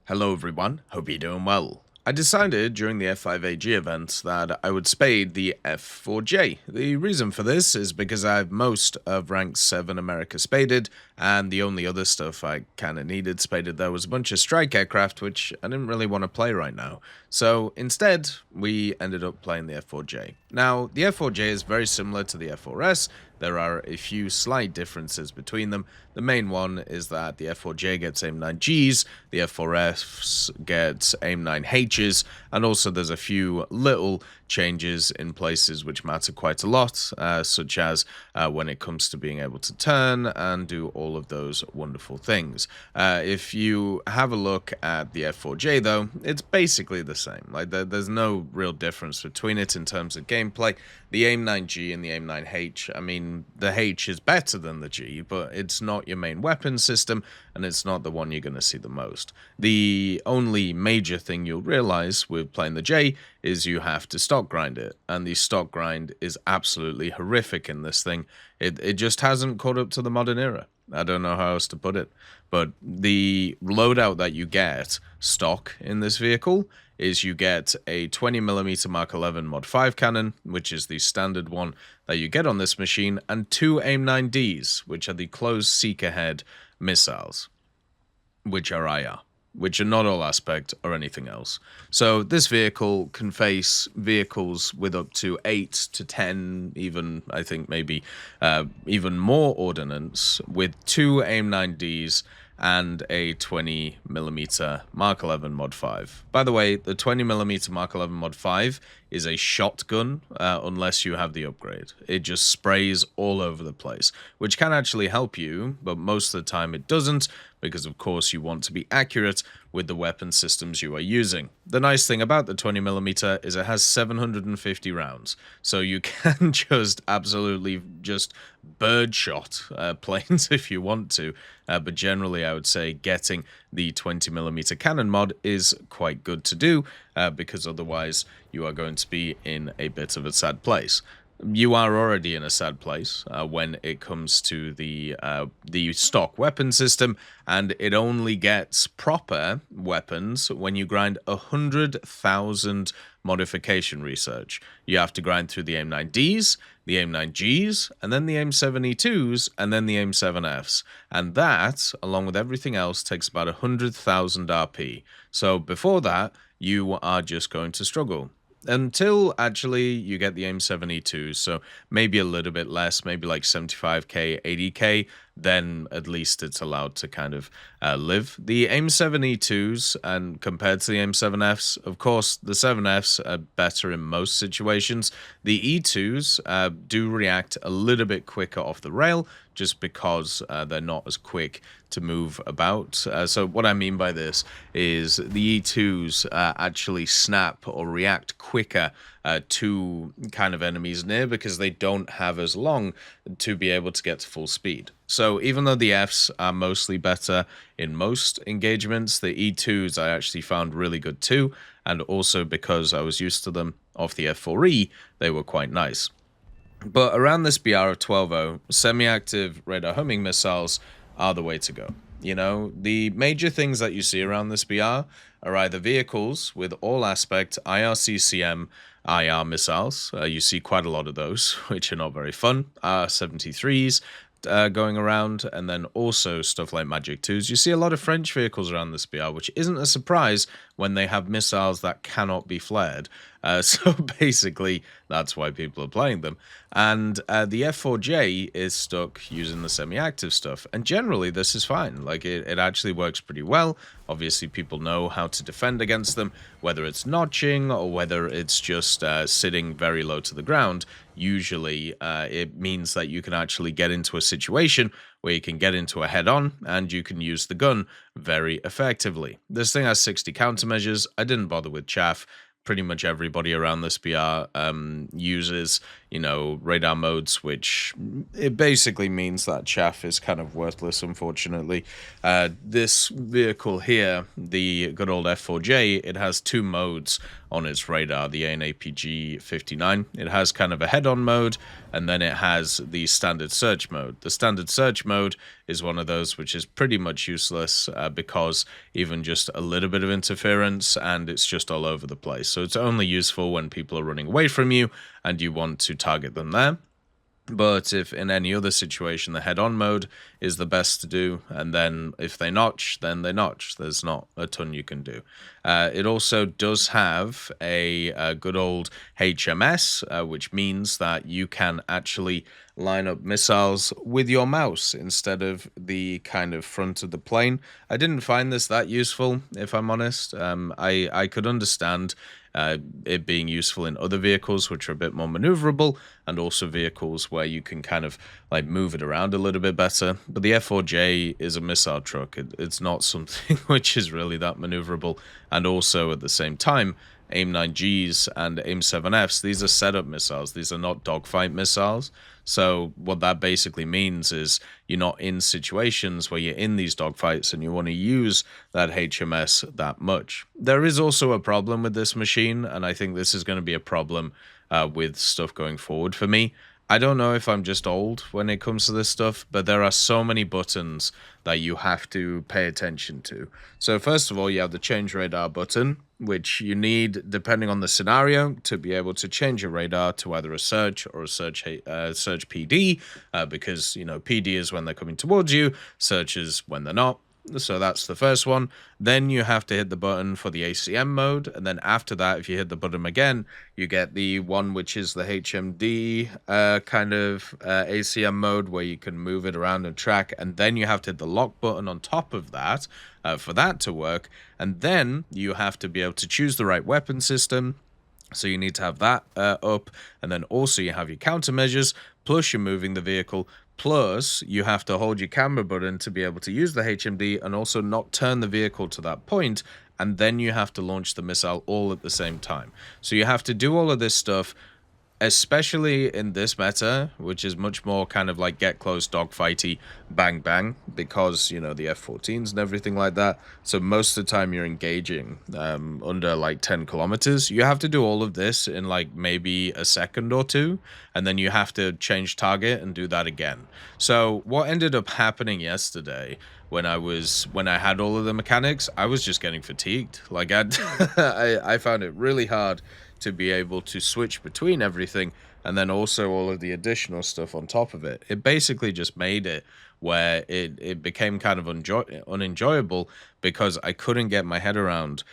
Hello everyone, hope you're doing well. I decided during the F-5AG event that I would spade the F-4J. The reason for this is because I have most of rank 7 America spaded, and the only other stuff I kinda needed spaded there was a bunch of strike aircraft, which I didn't really want to play right now. So instead, we ended up playing the F-4J. Now, the F-4J is very similar to the F-4S. There are a few slight differences between them. The main one is that the F-4J gets AIM-9Gs, the F-4S gets AIM-9Hs, and also there's a few little changes in places which matter quite a lot, such as when it comes to being able to turn and do all of those wonderful things. If you have a look at the F-4J though, it's basically the same. Like there's no real difference between it in terms of gameplay. The AIM-9G and the AIM-9H, I mean, the H is better than the G, but it's not your main weapon system, and it's not the one you're going to see the most. The only major thing you'll realize with playing the J is you have to stock grind it, and the stock grind is absolutely horrific in this thing. It just hasn't caught up to the modern era. I don't know how else to put it, but the loadout that you get stock in this vehicle is you get a 20mm Mark 11 Mod 5 cannon, which is the standard one that you get on this machine, and 2 AIM-9Ds, which are the closed seeker head missiles, which are IR, which are not all aspect or anything else. So this vehicle can face vehicles with up to 8 to 10, even I think maybe even more ordnance, with 2 AIM-9Ds and a 20mm Mark 11 Mod 5. By the way, the 20mm Mark 11 Mod 5 is a shotgun unless you have the upgrade. It just sprays all over the place, which can actually help you, but most of the time it doesn't, because of course you want to be accurate with the weapon systems you are using. The nice thing about the 20mm is it has 750 rounds, so you can just absolutely just birdshot planes if you want to, but generally I would say getting the 20mm cannon mod is quite good to do, because otherwise you are going to be in a bit of a sad place. You are already in a sad place when it comes to the stock weapon system, and it only gets proper weapons when you grind 100,000 modification research. You have to grind through the AIM-9Ds, the AIM-9Gs, and then the AIM-7E-2s, and then the AIM-7Fs. And that, along with everything else, takes about 100,000 RP. So before that, you are just going to struggle. Until actually you get the AIM-7E2s, so maybe a little bit less, maybe like 75k, 80k, then at least it's allowed to kind of live. The AIM-7E2s, and compared to the AIM-7Fs, of course, the 7Fs are better in most situations. The E2s do react a little bit quicker off the rail, just because they're not as quick to move about. So what I mean by this is the E2s actually snap or react quicker to kind of enemies near, because they don't have as long to be able to get to full speed. So even though the Fs are mostly better in most engagements, the E2s I actually found really good too, and also because I was used to them off the F4E, they were quite nice. But around this BR of 12.0, semi-active radar homing missiles are the way to go. You know, the major things that you see around this BR are either vehicles with all aspect IRCCM IR missiles. You see quite a lot of those, which are not very fun. R-73s going around, and then also stuff like Magic 2s. You see a lot of French vehicles around this BR, which isn't a surprise when they have missiles that cannot be flared. So basically, that's why people are playing them. And the F-4J is stuck using the semi-active stuff. And generally, this is fine. Like, it actually works pretty well. Obviously, people know how to defend against them, whether it's notching or whether it's just sitting very low to the ground. Usually, it means that you can actually get into a situation where you can get into a head-on, and you can use the gun very effectively. This thing has 60 countermeasures. I didn't bother with chaff. Pretty much everybody around this BR uses, radar modes, which it basically means that chaff is kind of worthless, unfortunately. This vehicle here, the good old F-4J, it has two modes on its radar, the APG 59. It has kind of a head-on mode, and then it has the standard search mode. The standard search mode is one of those which is pretty much useless because even just a little bit of interference and it's just all over the place. So it's only useful when people are running away from you and you want to target them there. But if in any other situation, the head-on mode is the best to do, and then if they notch, then they notch. There's not a ton you can do. It also does have a good old HMS, which means that you can actually line up missiles with your mouse instead of the kind of front of the plane. I didn't find this that useful, if I'm honest. I could understand it being useful in other vehicles which are a bit more maneuverable, and also vehicles where you can kind of like move it around a little bit better. But the F-4J is a missile truck. It's not something which is really that maneuverable. And also at the same time, AIM-9Gs and AIM-7Fs, these are setup missiles. These are not dogfight missiles. So what that basically means is you're not in situations where you're in these dogfights and you want to use that HMS that much. There is also a problem with this machine, and I think this is going to be a problem with stuff going forward for me. I don't know if I'm just old when it comes to this stuff, but there are so many buttons that you have to pay attention to. So first of all, you have the change radar button, which you need, depending on the scenario, to be able to change your radar to either a search or a search PD, because, PD is when they're coming towards you, search is when they're not. So that's the first one. Then you have to hit the button for the ACM mode, and then after that, if you hit the button again, you get the one which is the HMD kind of ACM mode, where you can move it around and track, and then you have to hit the lock button on top of that for that to work, and then you have to be able to choose the right weapon system. So you need to have that up, and then also you have your countermeasures, plus you're moving the vehicle, plus you have to hold your camera button to be able to use the HMD and also not turn the vehicle to that point, and then you have to launch the missile all at the same time. So you have to do all of this stuff, especially in this meta, which is much more kind of like get close dogfighty bang bang, because the F-14s and everything like that. So most of the time you're engaging under like 10 kilometers. You have to do all of this in like maybe a second or two, and then you have to change target and do that again. So what ended up happening yesterday, when I had all of the mechanics, I was just getting fatigued. Like I found it really hard to be able to switch between everything, and then also all of the additional stuff on top of it. It basically just made it where it became kind of unenjoyable, because I couldn't get my head around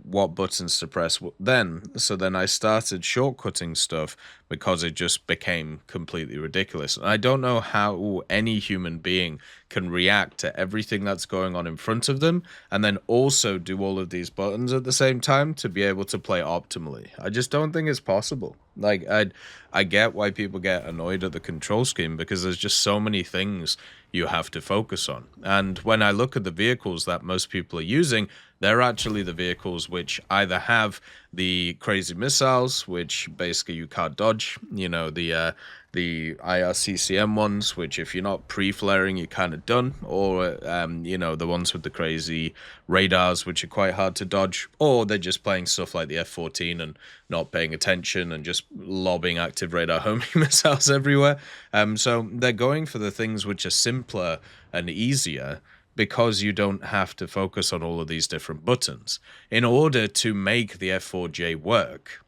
what buttons to press then. So then I started shortcutting stuff, because it just became completely ridiculous. And I don't know how any human being can react to everything that's going on in front of them, and then also do all of these buttons at the same time to be able to play optimally. I just don't think it's possible. Like, I get why people get annoyed at the control scheme, because there's just so many things you have to focus on. And when I look at the vehicles that most people are using, they're actually the vehicles which either have the crazy missiles, which basically you can't dodge, the IRCCM ones, which if you're not pre-flaring, you're kind of done, or, the ones with the crazy radars, which are quite hard to dodge, or they're just playing stuff like the F-14 and not paying attention and just lobbing active radar homing missiles everywhere. So they're going for the things which are simpler and easier, because you don't have to focus on all of these different buttons. In order to make the F-4J work,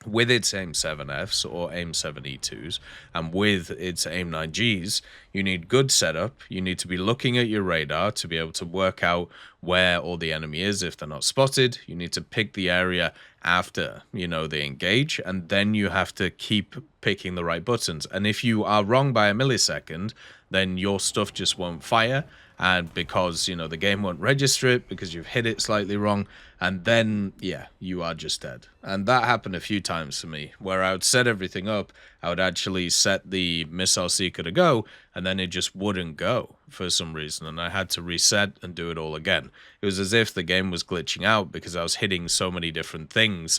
with its AIM-7Fs or AIM-7E-2s, and with its AIM-9Gs, you need good setup. You need to be looking at your radar to be able to work out where all the enemy is if they're not spotted. You need to pick the area after, they engage, and then you have to keep picking the right buttons. And if you are wrong by a millisecond, then your stuff just won't fire, and because, you know, the game won't register it because you've hit it slightly wrong, and then, yeah, you are just dead. And that happened a few times for me, where I would set everything up, I would actually set the missile seeker to go, and then it just wouldn't go for some reason, and I had to reset and do it all again. It was as if the game was glitching out because I was hitting so many different things,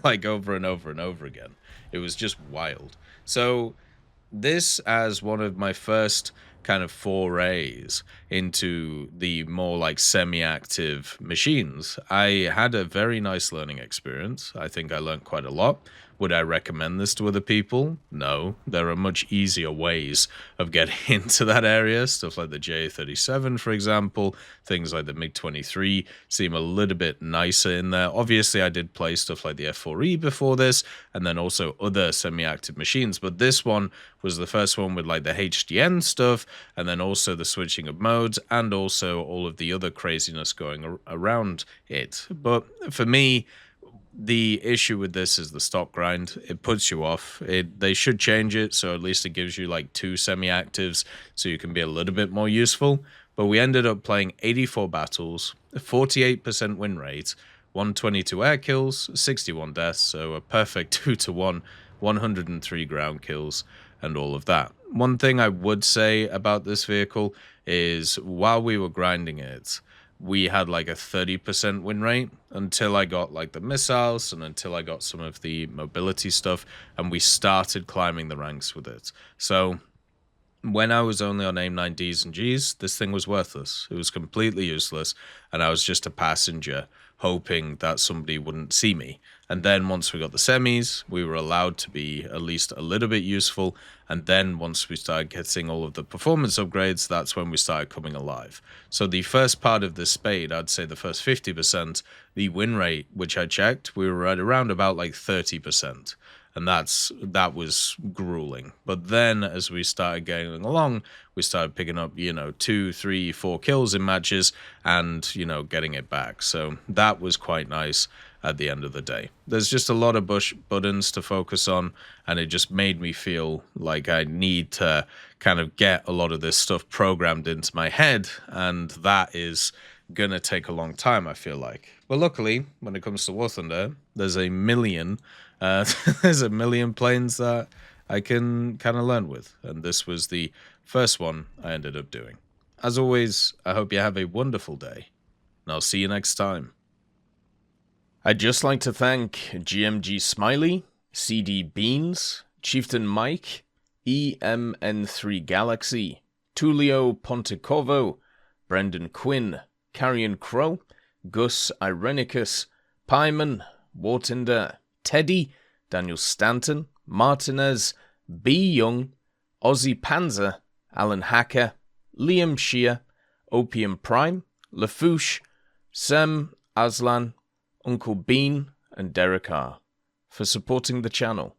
like over and over and over again. It was just wild. So this, as one of my first kind of forays into the more like semi-active machines, I had a very nice learning experience. I think I learned quite a lot. Would I recommend this to other people? No. There are much easier ways of getting into that area. Stuff like the JA-37, for example. Things like the MiG-23 seem a little bit nicer in there. Obviously, I did play stuff like the F-4E before this, and then also other semi-active machines. But this one was the first one with like the HDN stuff, and then also the switching of modes, and also all of the other craziness going around it. But for me, the issue with this is the stock grind. It puts you off. They should change it, so at least it gives you like 2 semi-actives, so you can be a little bit more useful. But we ended up playing 84 battles, a 48% win rate, 122 air kills, 61 deaths, so a perfect 2-to-1, 103 ground kills, and all of that. One thing I would say about this vehicle is while we were grinding it, we had like a 30% win rate until I got like the missiles and until I got some of the mobility stuff, and we started climbing the ranks with it. So when I was only on AIM-9Ds and Gs, this thing was worthless. It was completely useless, and I was just a passenger hoping that somebody wouldn't see me. And then once we got the semis, we were allowed to be at least a little bit useful. And then once we started getting all of the performance upgrades, that's when we started coming alive. So the first part of this spade, I'd say the first 50%, the win rate, which I checked, we were at around about like 30%. And that was grueling. But then as we started going along, we started picking up, 2, 3, 4 kills in matches and, getting it back. So that was quite nice at the end of the day. There's just a lot of buttons to focus on, and it just made me feel like I need to kind of get a lot of this stuff programmed into my head, and that is gonna take a long time, I feel like. But luckily, when it comes to War Thunder, there's a million planes that I can kind of learn with, and this was the first one I ended up doing. As always, I hope you have a wonderful day, and I'll see you next time. I'd just like to thank GMG Smiley, CD Beans, Chieftain Mike, EMN3 Galaxy, Tulio Pontecorvo, Brendan Quinn, Carrion Crow, Gus Irenicus, Pyman, Wartinder, Teddy, Daniel Stanton, Martinez, B. Young, Ozzy Panzer, Alan Hacker, Liam Shear, Opium Prime, Lafouche, Sem Aslan, Uncle Bean, and Derek R. for supporting the channel.